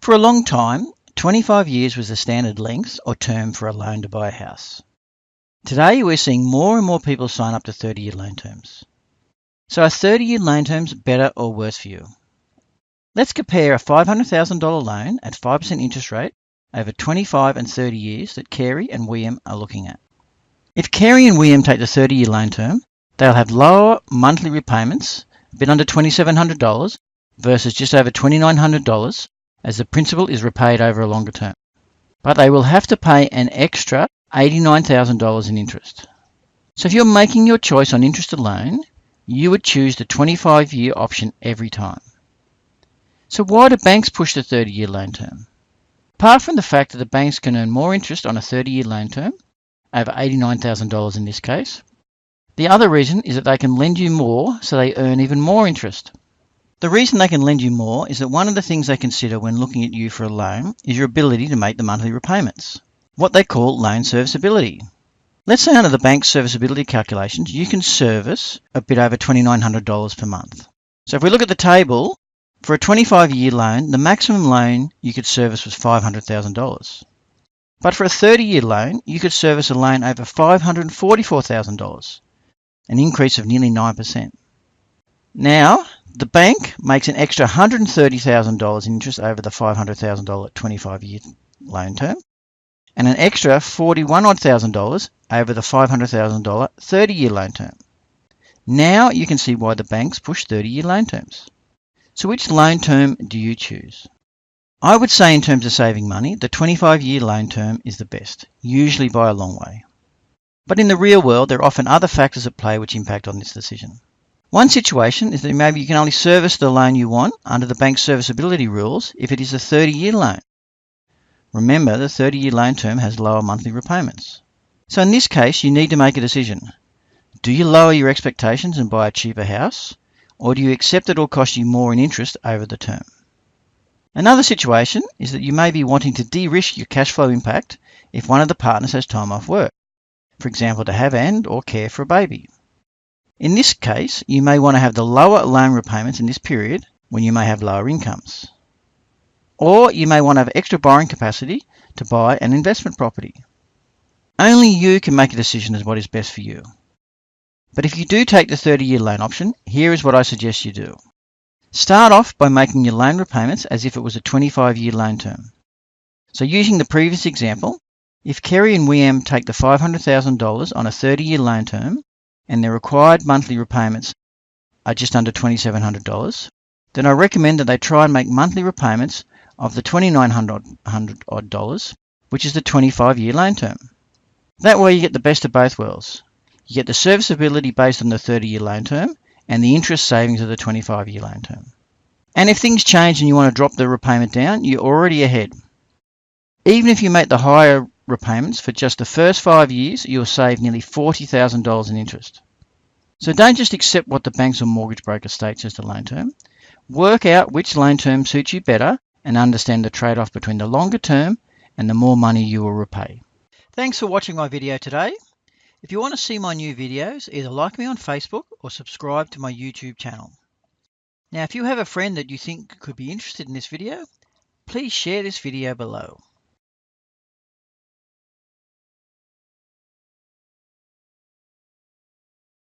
For a long time, 25 years was the standard length or term for a loan to buy a house. Today, we're seeing more and more people sign up to 30-year loan terms. So are 30-year loan terms better or worse for you? Let's compare a $500,000 loan at 5% interest rate over 25 and 30 years that Carey and William are looking at. If Carey and William take the 30-year loan term, they'll have lower monthly repayments, a bit under $2,700 versus just over $2,900, as the principal is repaid over a longer term. But they will have to pay an extra $89,000 in interest. So if you're making your choice on interest alone, you would choose the 25-year option every time. So why do banks push the 30-year loan term? Apart from the fact that the banks can earn more interest on a 30-year loan term, over $89,000 in this case, the other reason is that they can lend you more, so they earn even more interest. The reason they can lend you more is that one of the things they consider when looking at you for a loan is your ability to make the monthly repayments, what they call loan serviceability. Let's say under the bank's serviceability calculations, you can service a bit over $2,900 per month. So if we look at the table, for a 25-year loan, the maximum loan you could service was $500,000. But for a 30-year loan, you could service a loan over $544,000, an increase of nearly 9%. Now, the bank makes an extra $130,000 in interest over the $500,000 25-year loan term, and an extra $41,000 over the $500,000 30-year loan term. Now you can see why the banks push 30-year loan terms. So which loan term do you choose? I would say in terms of saving money, the 25-year loan term is the best, usually by a long way. But in the real world, there are often other factors at play which impact on this decision. One situation is that maybe you can only service the loan you want under the bank's serviceability rules if it is a 30-year loan. Remember, the 30-year loan term has lower monthly repayments. So in this case, you need to make a decision. Do you lower your expectations and buy a cheaper house, or do you accept it will cost you more in interest over the term? Another situation is that you may be wanting to de-risk your cash flow impact if one of the partners has time off work, for example, to have or care for a baby. In this case, you may want to have the lower loan repayments in this period when you may have lower incomes. Or you may want to have extra borrowing capacity to buy an investment property. Only you can make a decision as what is best for you. But if you do take the 30-year loan option, here is what I suggest you do. Start off by making your loan repayments as if it was a 25-year loan term. So using the previous example, if Carey and William take the $500,000 on a 30-year loan term, and their required monthly repayments are just under $2,700, then I recommend that they try and make monthly repayments of the $2,900, which is the 25-year loan term. That way you get the best of both worlds. You get the serviceability based on the 30-year loan term and the interest savings of the 25-year loan term. And if things change and you want to drop the repayment down, you're already ahead. Even if you make the higher repayments for just the first 5 years, you'll save nearly $40,000 in interest. So don't just accept what the banks or mortgage broker states as the loan term. Work out which loan term suits you better and understand the trade-off between the longer term and the more money you will repay. Thanks for watching my video today. If you want to see my new videos, either like me on Facebook or subscribe to my YouTube channel. Now, if you have a friend that you think could be interested in this video, please share this video below.